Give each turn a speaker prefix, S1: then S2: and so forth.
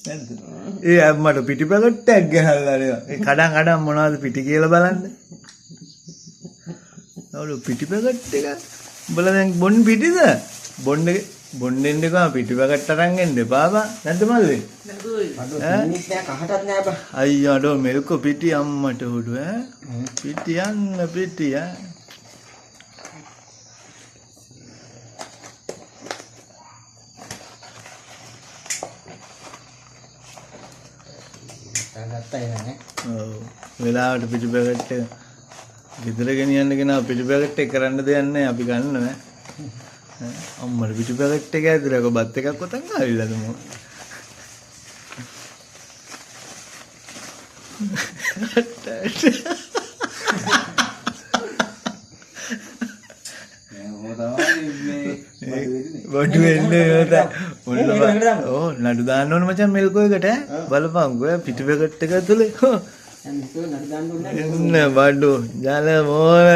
S1: නැද්ද? ඒ අම්මට පිටි පැකට් එකක් ගහලා නේද? ඒ කඩම් මොනවද පිටි කියලා බලන්න. නවලු පිටි පැකට් එක. උඹලා දැන් බොන් පිටිද? බොන්ඩෙන් එක පිටි පැකට් අරන් එන්න එපා බා. නැද්ද මල්ලේ? අයියෝ මෙල්ක පිටි අම්මට උඩු ඈ. පිටි යන්න පිටි ඈ. වෙලාවට පිටි පැකට් එක ගෙදර ගෙනියන්න ගෙනා පිටි පැකට් එක කරන්න දෙයක් නැහැ අපි ගන්න නෑ අම්මට පිටි පැකට් එක ඇතුලේ කො බත් එකක් කොතන් ආවිලාද මෝ බොඩු වෙන්නේ ඕ නඩු දාන්න ඕන මචං මෙල්කෝ එකට බලපංකෝ පිටි පැකට් එක ඇතුලේ එන්න බඩු ජල මෝන